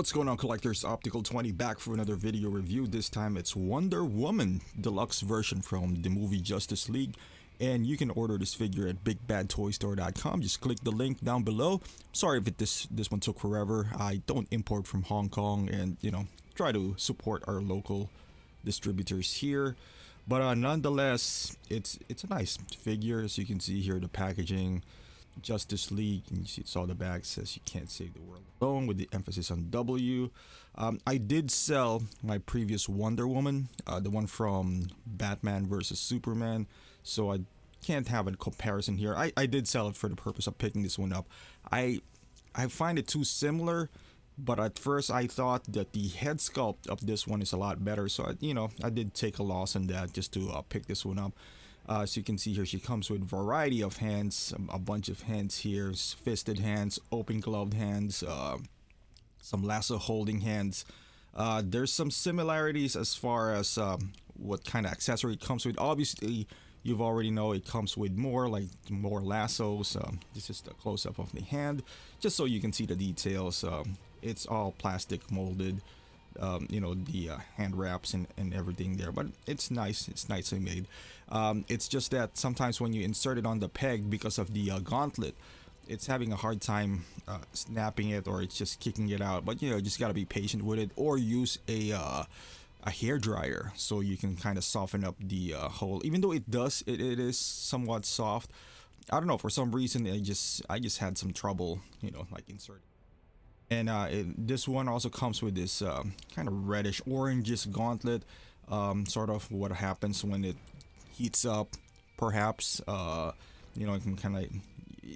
What's going on, collectors? Optical 20 back for another video review. This time it's Wonder Woman deluxe version from the movie Justice League, and you can order this figure at bigbadtoystore.com. Just click the link down below. Sorry if this one took forever. I don't import from Hong Kong, and try to support our local distributors here. But nonetheless, it's a nice figure. As you can see here, the packaging. Justice League, and you see it's all the back says you can't save the world alone, with the emphasis on W. I did sell my previous Wonder Woman, the one from Batman versus Superman, so I can't have a comparison here. I did sell it for the purpose of picking this one up. I find it too similar, but at first I thought that the head sculpt of this one is a lot better, so I did take a loss on that just to pick this one up. So you can see here, she comes with a variety of hands, a bunch of hands here, fisted hands, open gloved hands, some lasso holding hands. There's some similarities as far as what kind of accessory it comes with. Obviously, you've already know it comes with more lassos. This is the close-up of the hand, just so you can see the details. It's all plastic molded. The hand wraps and everything there, but it's nice. It's nicely made. It's just that sometimes when you insert it on the peg, because of the gauntlet, it's having a hard time snapping it, or it's just kicking it out. But you just got to be patient with it, or use a hair dryer so you can kind of soften up the hole. Even though it is somewhat soft. I don't know, for some reason I just had some trouble like inserting. And this one also comes with this kind of reddish orangish gauntlet, sort of what happens when it heats up. Perhaps it can kind of,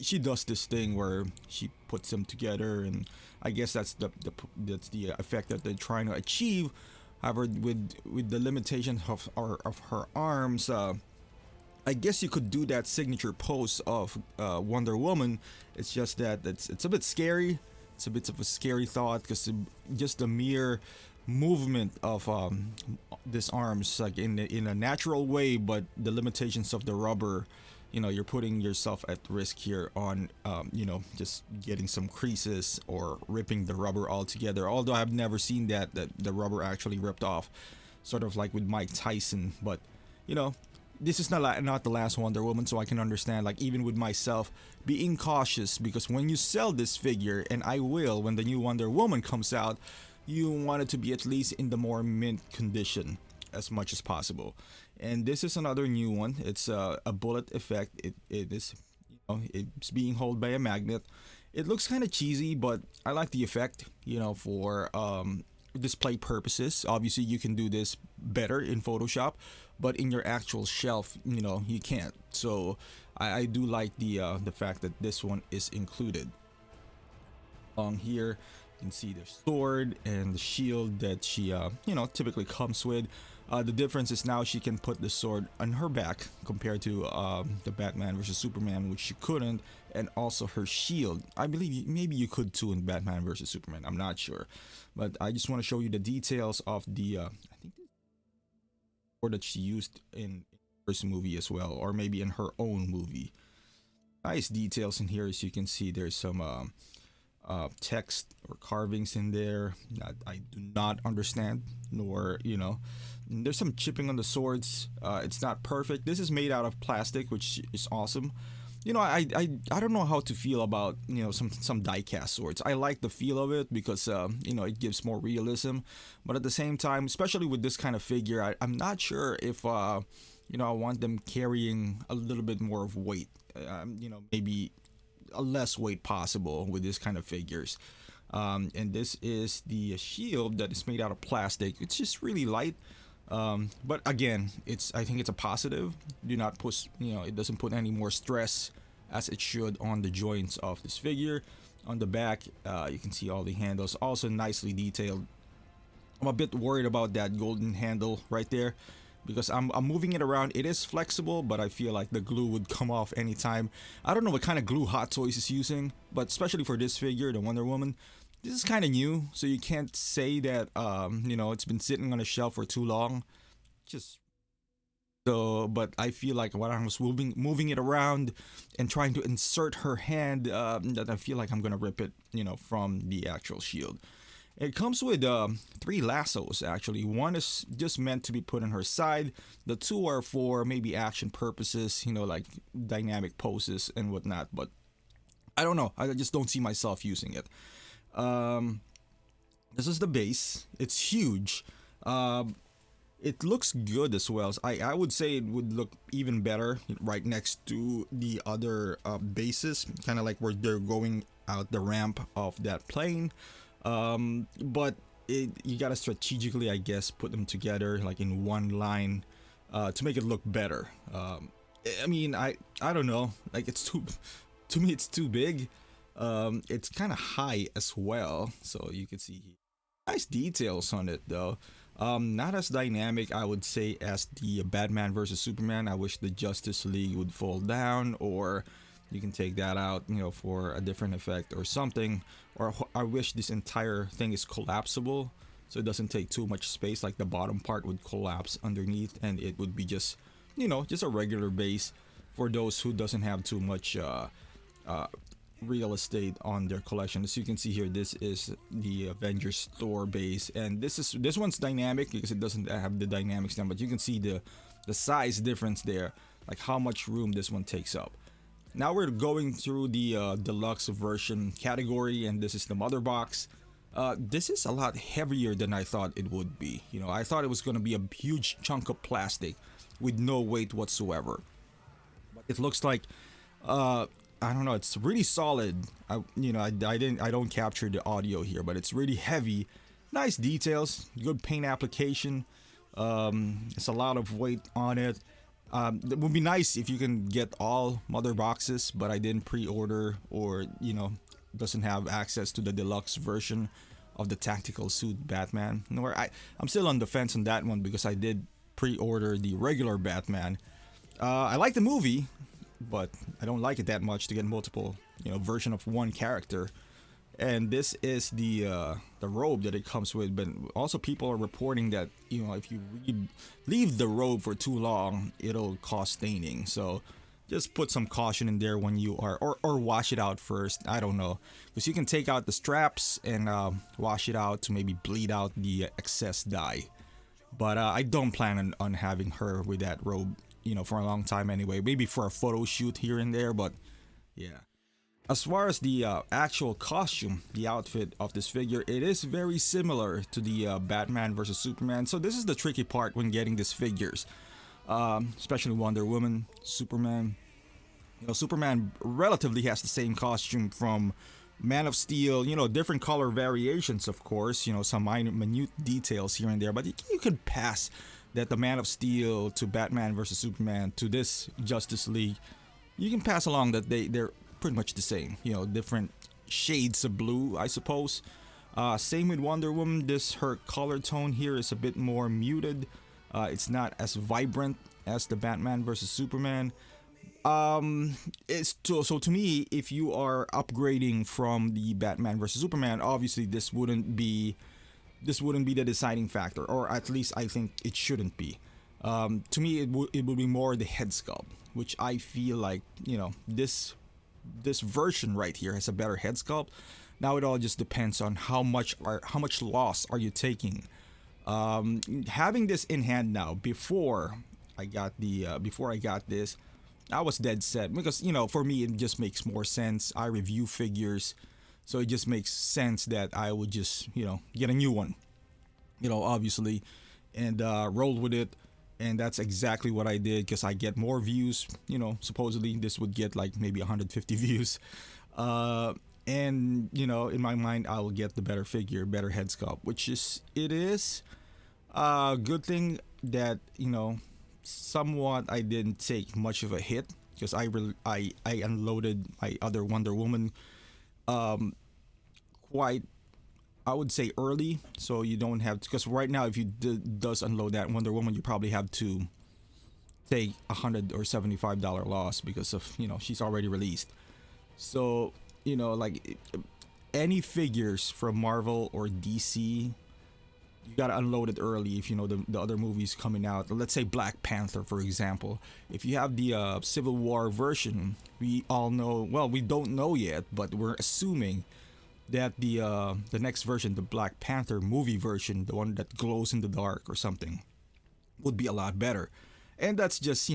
she does this thing where she puts them together, and I guess that's the effect that they're trying to achieve. However, with the limitation of her arms, I guess you could do that signature pose of Wonder Woman. It's just that it's a bit scary. It's a bit of a scary thought, because just the mere movement of this arms, like in a natural way, but the limitations of the rubber, you're putting yourself at risk here on just getting some creases or ripping the rubber altogether. Although I've never seen that the rubber actually ripped off, sort of like with Mike Tyson. But this is not the last Wonder Woman, so I can understand, like, even with myself, being cautious, because when you sell this figure, and I will when the new Wonder Woman comes out, you want it to be at least in the more mint condition as much as possible. And this is another new one. It's a bullet effect. It is, it's being held by a magnet. It looks kind of cheesy, but I like the effect, for display purposes. Obviously you can do this better in Photoshop, but in your actual shelf, you can't. So I do like the fact that this one is included. Along here you can see the sword and the shield that she typically comes with. The difference is now she can put the sword on her back, compared to the Batman versus Superman, which she couldn't. And also her shield, I believe maybe you could too in Batman versus Superman, I'm not sure. But I just want to show you the details of the I think sword that she used in the first movie as well, or maybe in her own movie. Nice details in here. As you can see, there's some text or carvings in there that I do not understand, nor there's some chipping on the swords. It's not perfect. This is made out of plastic, which is awesome. I don't know how to feel about some die-cast swords. I like the feel of it because it gives more realism, but at the same time, especially with this kind of figure, I'm not sure if I want them carrying a little bit more of weight. Maybe a less weight possible with this kind of figures. And this is the shield that is made out of plastic. It's just really light. But again, I think it's a positive. Do not push, it doesn't put any more stress as it should on the joints of this figure. On the back, you can see all the handles, also nicely detailed. I'm a bit worried about that golden handle right there, because I'm moving it around. It is flexible, but I feel like the glue would come off anytime. I don't know what kind of glue Hot Toys is using, but especially for this figure, the Wonder Woman, this is kind of new, so you can't say that it's been sitting on a shelf for too long. But I feel like when I was moving it around and trying to insert her hand, that I feel like I'm gonna rip it, from the actual shield. It comes with three lassos actually. One is just meant to be put on her side. The two are for maybe action purposes, like dynamic poses and whatnot. But I don't know. I just don't see myself using it. Um, this is the base. It's huge. It looks good as well. I would say it would look even better right next to the other bases, kind of like where they're going out the ramp of that plane. But you gotta strategically, I guess, put them together like in one line to make it look better. I mean, I don't know. Like it's too, to me, it's too big. It's kind of high as well, so you can see nice details on it though. Not as dynamic, I would say, as the Batman versus Superman. I wish the Justice League would fall down, or you can take that out, for a different effect or something. Or I wish this entire thing is collapsible, so it doesn't take too much space. Like the bottom part would collapse underneath, and it would be just, just a regular base for those who doesn't have too much real estate on their collection. As you can see here, this is the Avengers store base, and this one's dynamic because it doesn't have the dynamics now, but you can see the size difference there, like how much room this one takes up. Now we're going through the deluxe version category, and this is the mother box. This is a lot heavier than I thought it would be. I thought it was going to be a huge chunk of plastic with no weight whatsoever. But it looks like I don't know, it's really solid. I don't capture the audio here, but it's really heavy. Nice details, good paint application. It's a lot of weight on it. It would be nice if you can get all mother boxes, but I didn't pre-order, or doesn't have access to the deluxe version of the tactical suit Batman. I'm still on the fence on that one because I did pre-order the regular Batman. I like the movie, but I don't like it that much to get multiple, version of one character. And this is the robe that it comes with. But also people are reporting that if you leave the robe for too long, it'll cause staining. So just put some caution in there when you are, or wash it out first. I don't know, because you can take out the straps and wash it out to maybe bleed out the excess dye. But I don't plan on having her with that robe, for a long time anyway. Maybe for a photo shoot here and there, but yeah. As far as the actual costume, the outfit of this figure, it is very similar to the Batman vs Superman. So this is the tricky part when getting these figures, especially Wonder Woman, Superman. Superman relatively has the same costume from Man of Steel. Different color variations, of course. Some minute details here and there, but you could pass that the Man of Steel to Batman vs Superman to this Justice League. You can pass along that they're pretty much the same, different shades of blue, I suppose. Same with Wonder Woman. Her color tone here is a bit more muted. It's not as vibrant as the Batman vs Superman. So to me, if you are upgrading from the Batman vs Superman, obviously this wouldn't be the deciding factor, or at least I think it shouldn't be. To me, it would be more the head sculpt, which I feel like this version right here has a better head sculpt. Now it all just depends on how much loss are you taking. Having this in hand now, before I got this, I was dead set because for me it just makes more sense. I review figures, so it just makes sense that I would just get a new one, obviously, and roll with it. And that's exactly what I did, because I get more views. Supposedly this would get like maybe 150 views. And in my mind, I will get the better figure, better head sculpt, which is a good thing that, somewhat I didn't take much of a hit, because I unloaded my other Wonder Woman quite, I would say, early, so you don't have to, because right now if you does unload that Wonder Woman, you probably have to take $100 or $75 loss because of she's already released. So like any figures from Marvel or DC, you gotta unload it early if the other movies coming out. Let's say Black Panther, for example. If you have the Civil War version, we all know, well, we don't know yet, but we're assuming that the next version, the Black Panther movie version, the one that glows in the dark or something, would be a lot better. And that's just,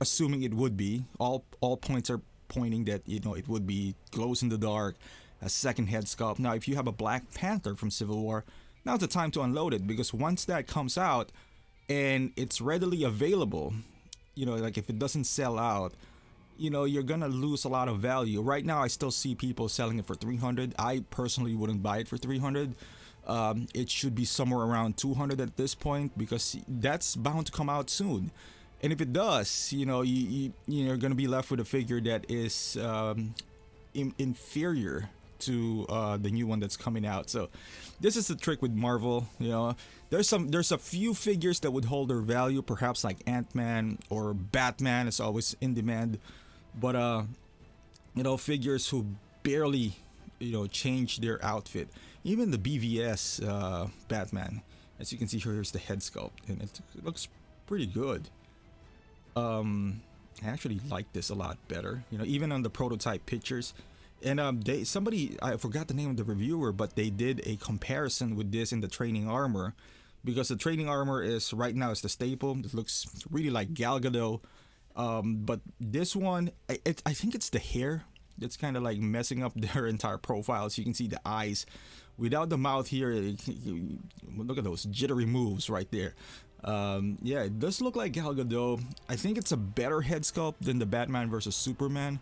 assuming it would be. All points are pointing that, it would be glows in the dark, a second head sculpt. Now, if you have a Black Panther from Civil War, now's the time to unload it, because once that comes out and it's readily available, like if it doesn't sell out, you're gonna lose a lot of value. Right now, I still see people selling it for 300. I personally wouldn't buy it for 300. It should be somewhere around 200 at this point, because that's bound to come out soon. And if it does, you're gonna be left with a figure that is inferior to the new one that's coming out. So this is the trick with Marvel. There's a few figures that would hold their value, perhaps like Ant-Man or Batman is always in demand, but figures who barely change their outfit. Even the BVS Batman, as you can see here, here's the head sculpt, and it looks pretty good. I actually like this a lot better, even on the prototype pictures. And I forgot the name of the reviewer, but they did a comparison with this in the training armor, because the training armor is right now is the staple. It looks really like Gal Gadot, but this one, I think it's the hair that's kind of like messing up their entire profile. So you can see the eyes without the mouth here. Look at those jittery moves right there. Yeah, it does look like Gal Gadot. I think it's a better head sculpt than the Batman versus Superman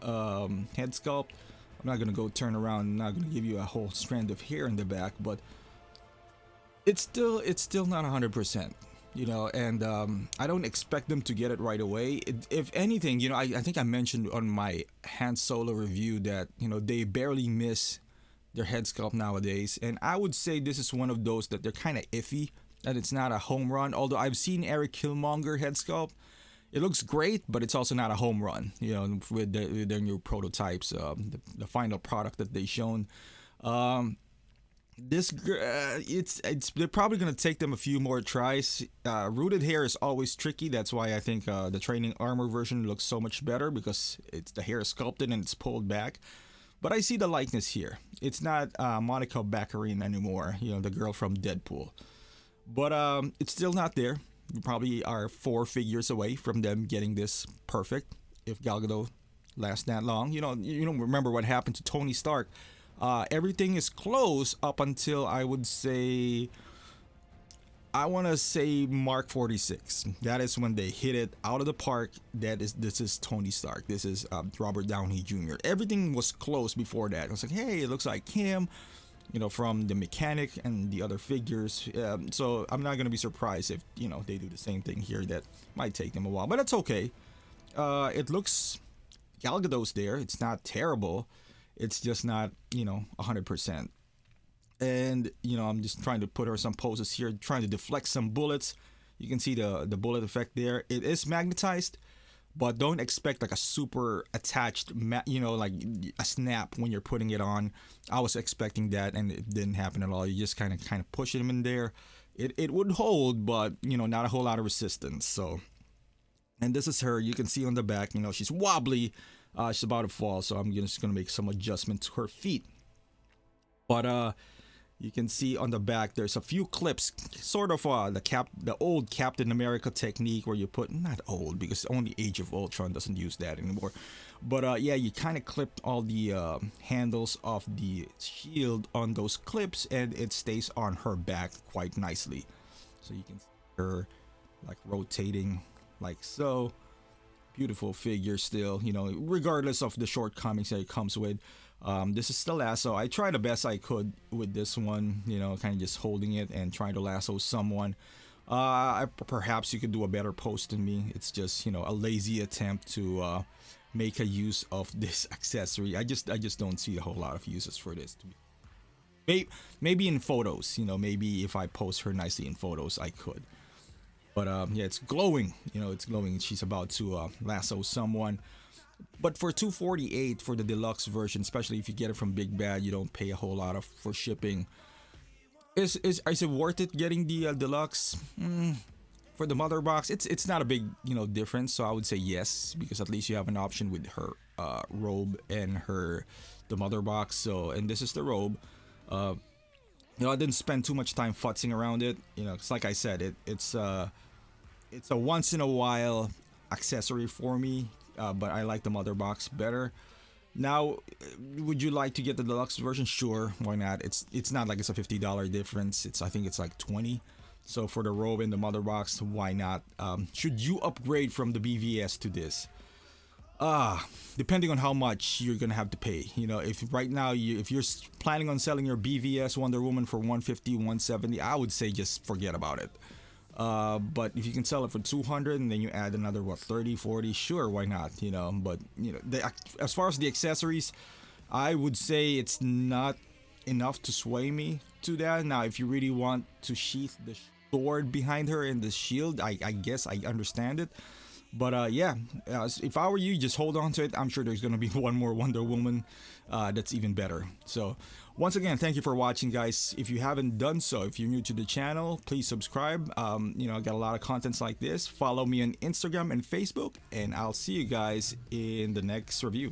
head sculpt. I'm not gonna go turn around. I'm not gonna give you a whole strand of hair in the back, but it's still not 100%. And I don't expect them to get it right away. If anything, I think I mentioned on my Han Solo review that they barely miss their head sculpt nowadays, and I would say this is one of those that they're kind of iffy, that it's not a home run. Although I've seen Eric Killmonger head sculpt, it looks great, but it's also not a home run. With their new prototypes, the final product that they've shown. They're probably gonna take them a few more tries. Rooted hair is always tricky. That's why I think the training armor version looks so much better, because it's the hair is sculpted and it's pulled back. But I see the likeness here. It's not Monica Baccarin anymore, the girl from Deadpool. But it's still not there. We probably are 4 figures away from them getting this perfect, if Gal Gadot lasts that long. You don't remember what happened to Tony Stark. Everything is close up until I want to say Mark 46. That is when they hit it out of the park. This is Tony Stark. This is Robert Downey Jr. Everything was close before that. I was like, hey, it looks like him, from the mechanic and the other figures. So I'm not gonna be surprised if they do the same thing here. That might take them a while, but that's okay. It looks, Gal Gadot's there. It's not terrible. It's just not 100%. And I'm just trying to put her some poses here, trying to deflect some bullets. You can see the bullet effect there. It is magnetized, but don't expect like a super attached like a snap when you're putting it on. I was expecting that, and it didn't happen at all. You just kind of push them in there. It would hold, but not a whole lot of resistance. So, and this is her. You can see on the back, she's wobbly. She's about to fall, so I'm just gonna make some adjustment to her feet. But you can see on the back there's a few clips, sort of the old Captain America technique, where you put, not old because only Age of Ultron doesn't use that anymore, but yeah, you kind of clipped all the handles of the shield on those clips, and it stays on her back quite nicely. So you can see her like rotating like so. Beautiful figure still, regardless of the shortcomings that it comes with. This is the lasso. I tried the best I could with this one, kind of just holding it and trying to lasso someone. Perhaps you could do a better pose than me. It's just, a lazy attempt to make a use of this accessory. I just don't see a whole lot of uses for this. Maybe in photos, maybe if I pose her nicely in photos, I could. But yeah, it's glowing. It's glowing. She's about to lasso someone. But for $248 for the deluxe version, especially if you get it from Big Bad, you don't pay a whole lot for shipping. Is it worth it getting the deluxe? For the mother box, it's not a big difference, so I would say yes, because at least you have an option with her robe and her the mother box. So, and this is the robe. uh I didn't spend too much time futzing around it. It's like I said, it's a once in a while accessory for me, but I like the mother box better. Now, would you like to get the deluxe version? Sure, why not? It's not like it's a $50 difference. I think it's like 20. So for the robe and the mother box, why not? Should you upgrade from the BVS to this? Depending on how much you're gonna have to pay. If right now if you're planning on selling your BVS Wonder Woman for 150, 170, I would say just forget about it. But if you can sell it for 200 and then you add another 30, 40, sure, why not? But as far as the accessories, I would say it's not enough to sway me to that. Now, if you really want to sheath the sword behind her and the shield, I guess I understand it. But yeah, if I were you, just hold on to it. I'm sure there's gonna be one more Wonder Woman that's even better. So once again, thank you for watching, guys. If you haven't done so, if you're new to the channel, please subscribe. I got a lot of contents like this. Follow me on Instagram and Facebook, and I'll see you guys in the next review.